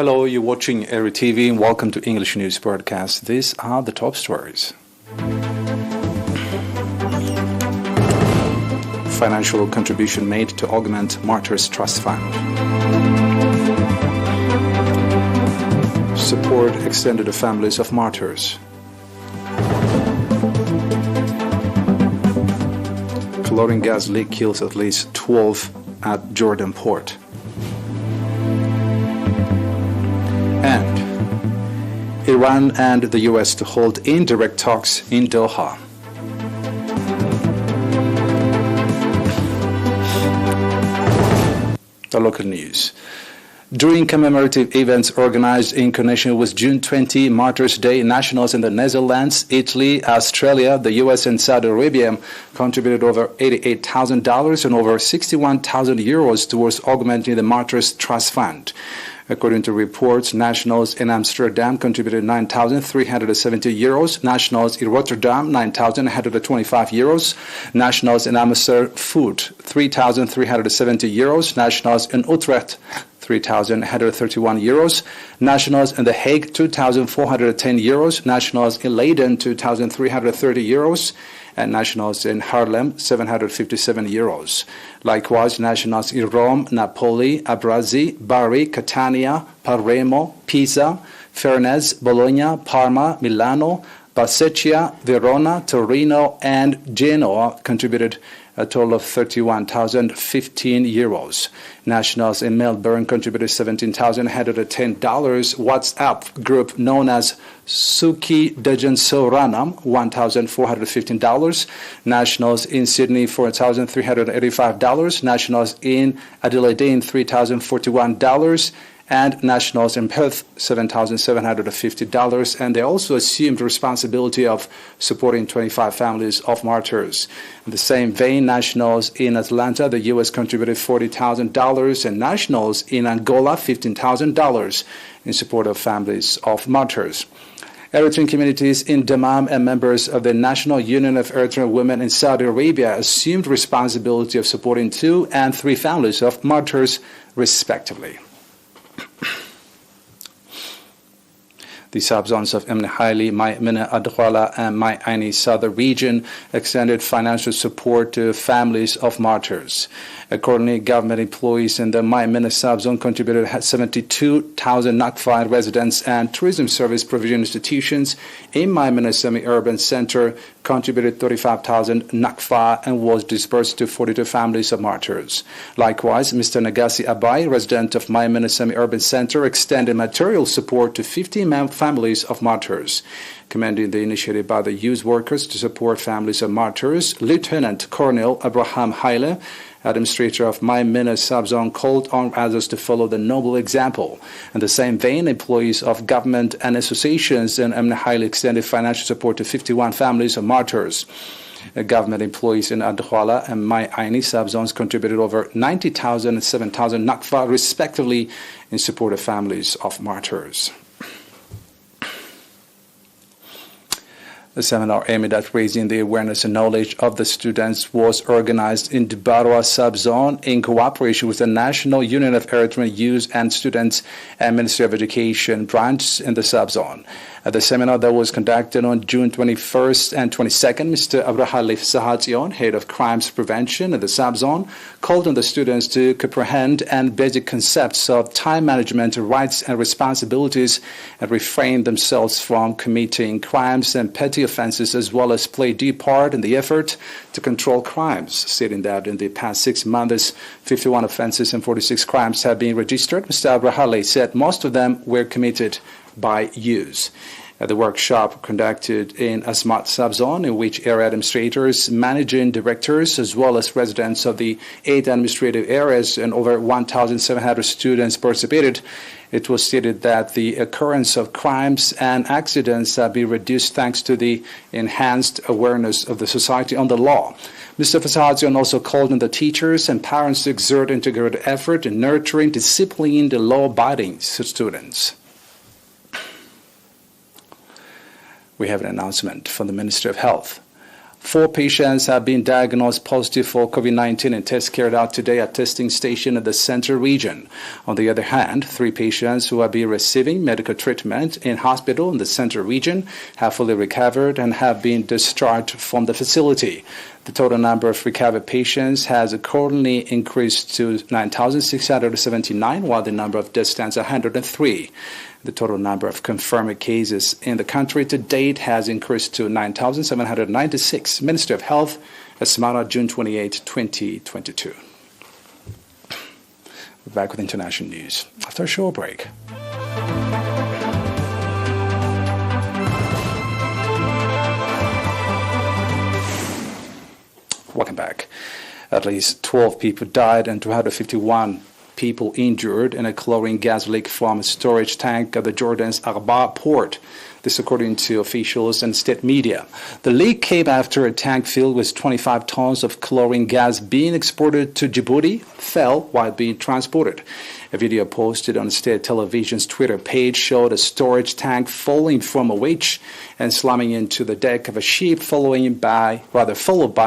Hello, you're watching ERi-TV and welcome to English News Broadcast. These are the top stories. Financial contribution made to augment Martyrs Trust Fund. Support extended to families of martyrs. Chlorine gas leak kills at least 12 at Jordan port. And Iran and the U.S. to hold indirect talks in Doha. The local news. During commemorative events organized in connection with June 20 Martyrs' Day, nationals in the Netherlands, Italy, Australia, the U.S. and Saudi Arabia contributed over $88,000 and over 61,000 euros towards augmenting the Martyrs Trust Fund. According to reports, nationals in Amsterdam contributed 9,370 euros, nationals in Rotterdam 9,125 euros, nationals in Amersfoort 3,370 euros, nationals in Utrecht 3,131 euros, nationals in The Hague 2,410 euros, nationals in Leiden 2,330 euros, and nationals in Haarlem 757 euros. Likewise, nationals in Rome, Napoli, Abruzzi, Bari, Catania, Palermo, Pisa, Fernez, Bologna, Parma, Milano, Brescia, Verona, Torino, and Genoa contributed a total of 31,015 euros. Nationals in Melbourne contributed $17,110. WhatsApp group known as Suki Dejan Soranam, $1,415. Nationals in Sydney, $4,385. Nationals in Adelaide, $3,041. And nationals in Perth, $7,750, and they also assumed responsibility of supporting 25 families of martyrs. In the same vein, nationals in Atlanta, the U.S. contributed $40,000, and nationals in Angola, $15,000 in support of families of martyrs. Eritrean communities in Dammam and members of the National Union of Eritrean Women in Saudi Arabia assumed responsibility of supporting 2 and 3 families of martyrs, respectively. The subzones of Haile, Mai Mina, Adhwala, and Mai Aini Southern region extended financial support to families of martyrs. Accordingly, government employees in the Mai Mina subzone contributed 72,000 Nakfa residents, and tourism service provision institutions in Mai Mina semi-urban center contributed 35,000 Nakfa and was dispersed to 42 families of martyrs. Likewise, Mr. Nagasi Abai, resident of Mai Mina semi-urban center, extended material support to 15 families of martyrs. Commending the initiative by the youth workers to support families of martyrs, Lieutenant Colonel Abraham Haile, administrator of Mai Mina subzone, called on others to follow the noble example. In the same vein, employees of government and associations in Haile extended financial support to 51 families of martyrs. Government employees in Adhwala and Mai Aini subzones contributed over 90,000 and 7,000 Nakfa, respectively, in support of families of martyrs. The seminar aimed at raising the awareness and knowledge of the students was organized in Dubarwa subzone in cooperation with the National Union of Eritrean Youth and Students and Ministry of Education branch in the subzone. At the seminar that was conducted on June 21st and 22nd, Mr. Abraham Sahation, head of crimes prevention in the subzone, called on the students to comprehend and basic concepts of time management, rights and responsibilities, and refrain themselves from committing crimes and petty offenses, as well as play due part in the effort to control crimes, stating that in the past 6 months, 51 offenses and 46 crimes have been registered. Mr. Abraham said most of them were committed by youth. At the workshop conducted in Asmat subzone, in which area administrators, managing directors, as well as residents of the 8 administrative areas and over 1,700 students participated, it was stated that the occurrence of crimes and accidents have been reduced thanks to the enhanced awareness of the society on the law. Mr. Fasadzian also called on the teachers and parents to exert integrated effort in nurturing disciplined and law-abiding students. We have an announcement from the Ministry of Health. 4 patients have been diagnosed positive for COVID-19 in tests carried out today at testing station in the Central region. On the other hand, 3 patients who have been receiving medical treatment in hospital in the Central region have fully recovered and have been discharged from the facility. The total number of recovered patients has accordingly increased to 9,679, while the number of deaths stands at 103. The total number of confirmed cases in the country to date has increased to 9,796. Minister of Health, Asmara, June 28, 2022. We're back with international news after a short break. Welcome back. At least 12 people died and 251 people injured in a chlorine gas leak from a storage tank at the Jordan's Arba port. This according to officials and state media. The leak came after a tank filled with 25 tons of chlorine gas being exported to Djibouti fell while being transported. A video posted on state television's Twitter page showed a storage tank falling from a winch and slamming into the deck of a ship, followed by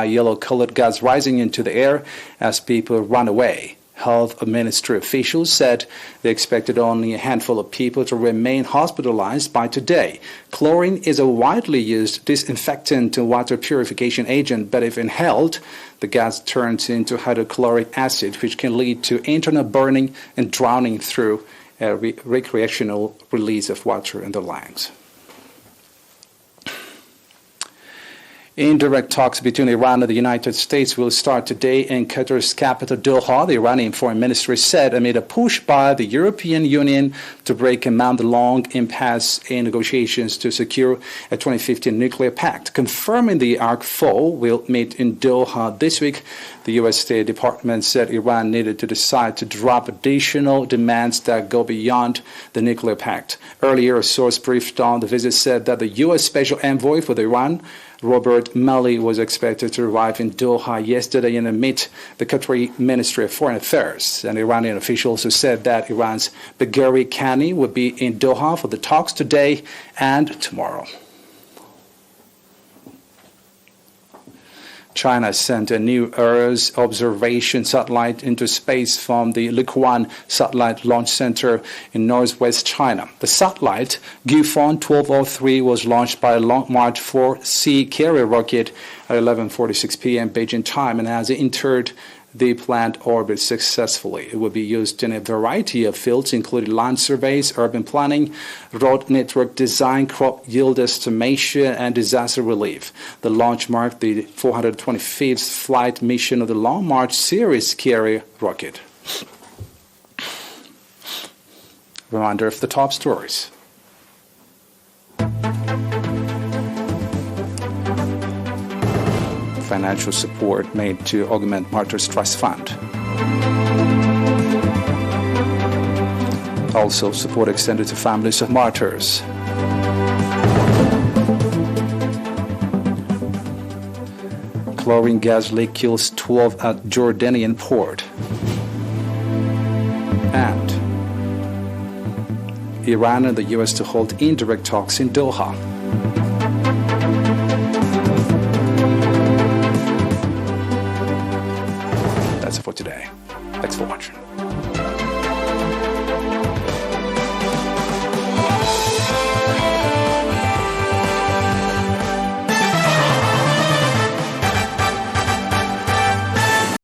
yellow-colored gas rising into the air as people ran away. Health ministry officials said they expected only a handful of people to remain hospitalized by today. Chlorine is a widely used disinfectant and water purification agent, but if inhaled, the gas turns into hydrochloric acid, which can lead to internal burning and drowning through a recreational release of water in the lungs. Indirect talks between Iran and the United States will start today in Qatar's capital, Doha, the Iranian foreign ministry said, amid a push by the European Union to break a month-long impasse in negotiations to secure a 2015 nuclear pact. Confirming the ARC-4 will meet in Doha this week, the U.S. State Department said Iran needed to decide to drop additional demands that go beyond the nuclear pact. Earlier, a source briefed on the visit said that the U.S. Special Envoy for Iran, Robert Malley, was expected to arrive in Doha yesterday and meet the Qatari Ministry of Foreign Affairs. And Iranian officials also said that Iran's Bagheri Kani will be in Doha for the talks today and tomorrow. China sent a new Earth observation satellite into space from the Liquan Satellite Launch Center in northwest China. The satellite, Gufon 1203, was launched by a Long March 4C carrier rocket at 11:46 p.m. Beijing time and has entered the planned orbit successfully. It will be used in a variety of fields, including land surveys, urban planning, road network design, crop yield estimation, and disaster relief. The launch marked the 425th flight mission of the Long March series carrier rocket. Reminder of the top stories. Financial support made to augment Martyrs Trust Fund. Also, support extended to families of martyrs. Chlorine gas leak kills 12 at Jordanian port. And Iran and the U.S. to hold indirect talks in Doha. That's it for today. Thanks for watching.